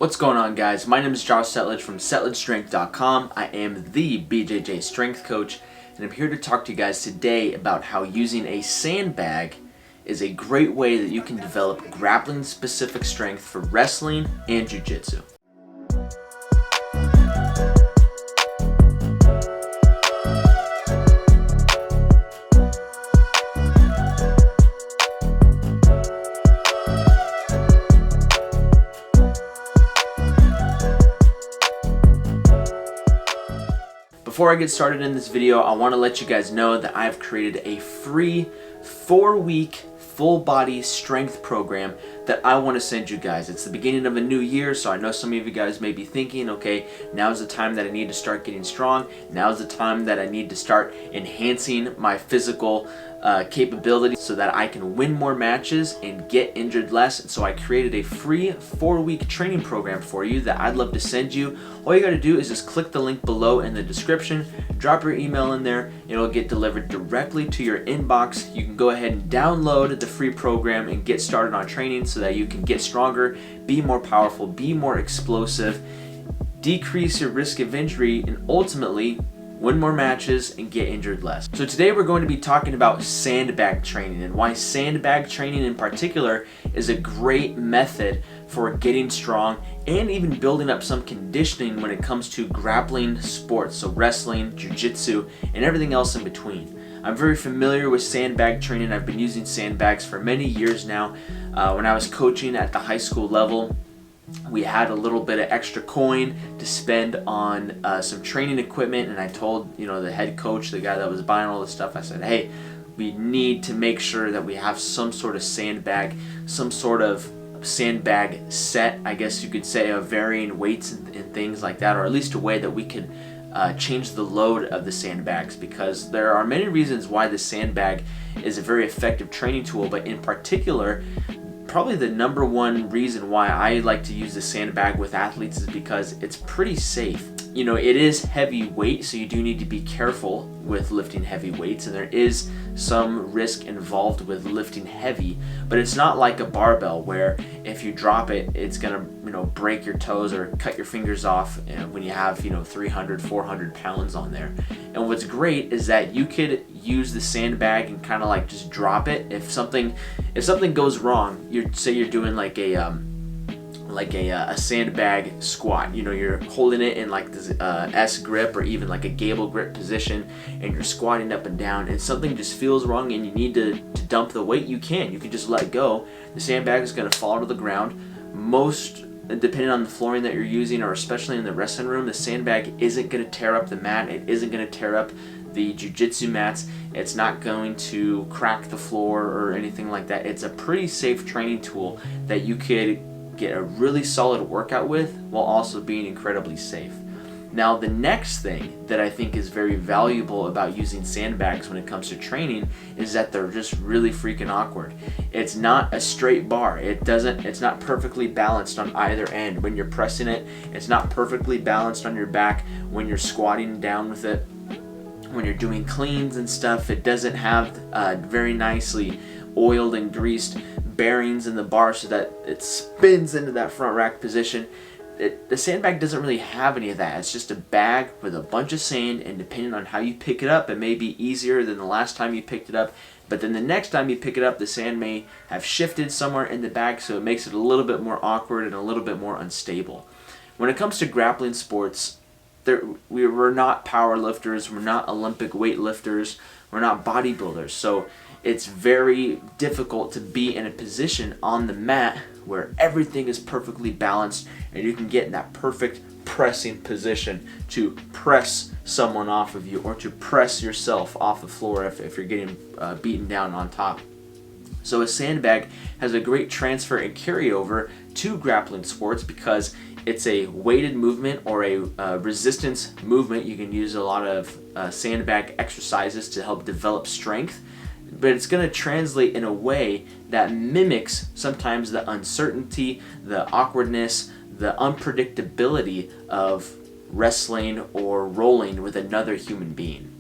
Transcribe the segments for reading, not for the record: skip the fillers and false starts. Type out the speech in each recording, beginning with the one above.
What's going on, guys? My name is Josh Setledge from SetledgeStrength.com. I am the BJJ Strength Coach, and I'm here to talk to you guys today about how using a sandbag is a great way that you can develop grappling-specific strength for wrestling and Jiu-Jitsu. Before I get started in this video, I want to let you guys know that I've created a free 4-week full body strength program that I want to send you guys. It's the beginning of a new year, so I know some of you guys may be thinking, okay, now's the time that I need to start getting strong. Now's the time that I need to start enhancing my physical capability so that I can win more matches and get injured less. And so I created a free 4-week training program for you that I'd love to send you. All you got to do is just click the link below in the description, drop your email in there, it'll get delivered directly to your inbox. You can go ahead and download the free program and get started on training so that you can get stronger, be more powerful, be more explosive, decrease your risk of injury, and ultimately win more matches and get injured less. So today we're going to be talking about sandbag training and why sandbag training in particular is a great method for getting strong and even building up some conditioning when it comes to grappling sports, so wrestling, jiu-jitsu, and everything else in between. I'm very familiar with sandbag training. I've been using sandbags for many years now. When I was coaching at the high school level, we had a little bit of extra coin to spend on some training equipment, and I told the head coach, the guy that was buying all this stuff, I said, hey, we need to make sure that we have some sort of sandbag, some sort of sandbag set, I guess you could say, of varying weights and things like that, or at least a way that we could change the load of the sandbags, because there are many reasons why the sandbag is a very effective training tool, but in particular, probably the number one reason why I like to use the sandbag with athletes is because it's pretty safe. It is heavy weight, so you do need to be careful with lifting heavy weights, and there is some risk involved with lifting heavy, but it's not like a barbell where if you drop it, it's gonna break your toes or cut your fingers off when you have 300, 400 pounds on there. And what's great is that you could use the sandbag and kind of like just drop it. If something goes wrong, say you're doing like a sandbag squat, you're holding it in like this S grip or even like a gable grip position, and you're squatting up and down, and something just feels wrong and you need to dump the weight, you can just let go. The sandbag is going to fall to the ground. Depending on the flooring that you're using, or especially in the wrestling room, the sandbag isn't going to tear up the mat. It isn't going to tear up the jiu-jitsu mats. It's not going to crack the floor or anything like that. It's a pretty safe training tool that you could get a really solid workout with while also being incredibly safe. Now, the next thing that I think is very valuable about using sandbags when it comes to training is that they're just really freaking awkward. It's not a straight bar. It's not perfectly balanced on either end. When you're pressing it, it's not perfectly balanced on your back. When you're squatting down with it, when you're doing cleans and stuff, it doesn't have very nicely oiled and greased bearings in the bar so that it spins into that front rack position. The sandbag doesn't really have any of that. It's just a bag with a bunch of sand, and depending on how you pick it up, it may be easier than the last time you picked it up, but then the next time you pick it up, the sand may have shifted somewhere in the bag, so it makes it a little bit more awkward and a little bit more unstable. When it comes to grappling sports, we're not power lifters, we're not Olympic weightlifters, we're not bodybuilders, so it's very difficult to be in a position on the mat where everything is perfectly balanced and you can get in that perfect pressing position to press someone off of you or to press yourself off the floor if you're getting beaten down on top. So a sandbag has a great transfer and carryover to grappling sports because it's a weighted movement or a resistance movement. You can use a lot of sandbag exercises to help develop strength, but it's going to translate in a way that mimics sometimes the uncertainty, the awkwardness, the unpredictability of wrestling or rolling with another human being.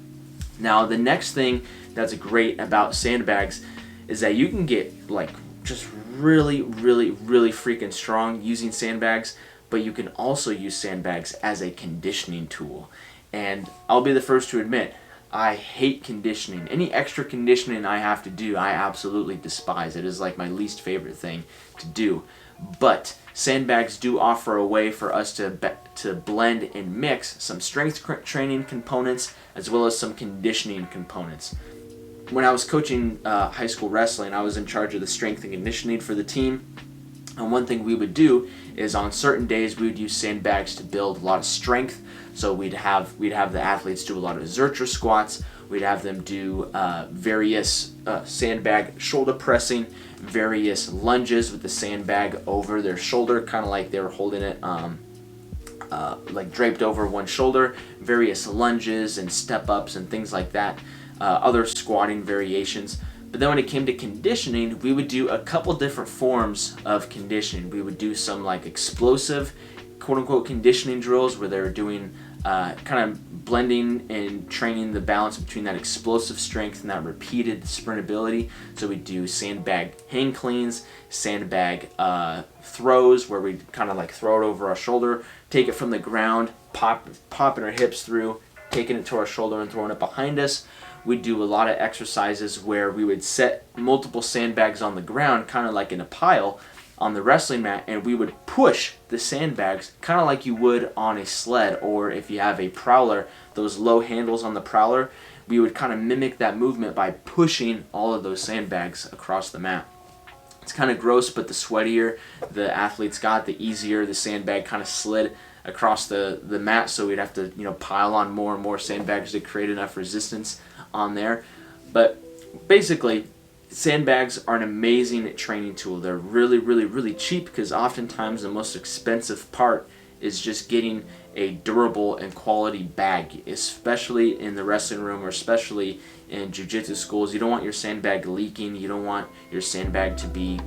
Now, the next thing that's great about sandbags is that you can get like just really freaking strong using sandbags, but you can also use sandbags as a conditioning tool. And I'll be the first to admit, I hate conditioning. Any extra conditioning I have to do, I absolutely despise. It is like my least favorite thing to do. But sandbags do offer a way for us to blend and mix some strength training components as well as some conditioning components. When I was coaching high school wrestling, I was in charge of the strength and conditioning for the team. And one thing we would do is on certain days we would use sandbags to build a lot of strength. So we'd have the athletes do a lot of Zercher squats. We'd have them do various sandbag shoulder pressing, various lunges with the sandbag over their shoulder, kind of like they were holding it like draped over one shoulder, various lunges and step ups and things like that, other squatting variations. But then when it came to conditioning, we would do a couple different forms of conditioning. We would do some like explosive quote-unquote conditioning drills where they were doing kind of blending and training the balance between that explosive strength and that repeated sprintability. So we do sandbag hang cleans, sandbag throws where we kind of like throw it over our shoulder, take it from the ground, popping our hips through, taking it to our shoulder and throwing it behind us. We do a lot of exercises where we would set multiple sandbags on the ground, kind of like in a pile on the wrestling mat, and we would push the sandbags kind of like you would on a sled, or if you have a prowler, those low handles on the prowler, we would kind of mimic that movement by pushing all of those sandbags across the mat. It's kind of gross, but the sweatier the athletes got, the easier the sandbag kind of slid across the mat, so we'd have to pile on more and more sandbags to create enough resistance on there. But basically, sandbags are an amazing training tool. They're really, really, really cheap because oftentimes the most expensive part is just getting a durable and quality bag, especially in the wrestling room or especially in jiu-jitsu schools. You don't want your sandbag leaking. You don't want your sandbag to be,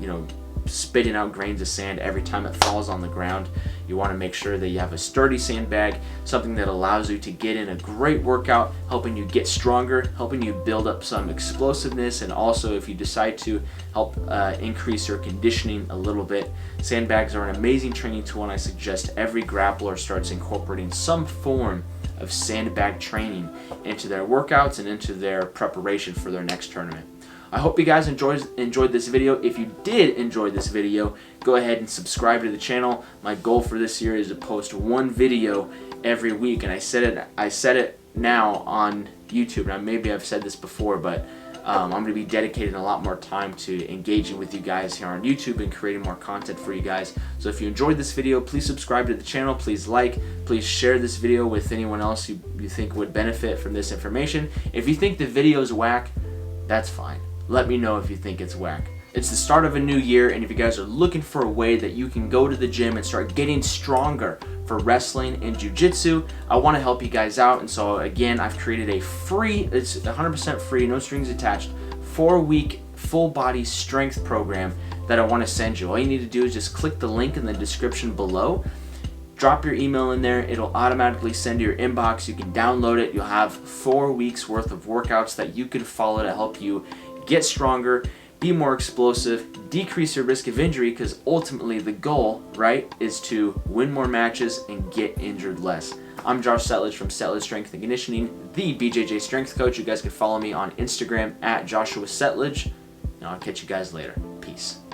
spitting out grains of sand every time it falls on the ground. You want to make sure that you have a sturdy sandbag, something that allows you to get in a great workout, helping you get stronger, helping you build up some explosiveness, and also if you decide to help increase your conditioning a little bit. Sandbags are an amazing training tool, and I suggest every grappler starts incorporating some form of sandbag training into their workouts and into their preparation for their next tournament. I hope you guys enjoyed this video. If you did enjoy this video, go ahead and subscribe to the channel. My goal for this year is to post one video every week, and I said it now on YouTube, and maybe I've said this before, but I'm going to be dedicating a lot more time to engaging with you guys here on YouTube and creating more content for you guys. So if you enjoyed this video, please subscribe to the channel, please like, please share this video with anyone else you think would benefit from this information. If you think the video is whack, that's fine. Let me know if you think it's whack. It's the start of a new year, and if you guys are looking for a way that you can go to the gym and start getting stronger for wrestling and jiu-jitsu, I want to help you guys out. And so again, I've created a free, it's 100% free, no strings attached, 4-week full body strength program that I want to send you. All you need to do is just click the link in the description below, drop your email in there, it'll automatically send to your inbox. You can download it. You'll have 4 weeks worth of workouts that you can follow to help you get stronger, be more explosive, decrease your risk of injury, because ultimately the goal, right, is to win more matches and get injured less. I'm Josh Settlage from Settlage Strength and Conditioning, the BJJ Strength Coach. You guys can follow me on Instagram at Joshua Settlage, and I'll catch you guys later. Peace.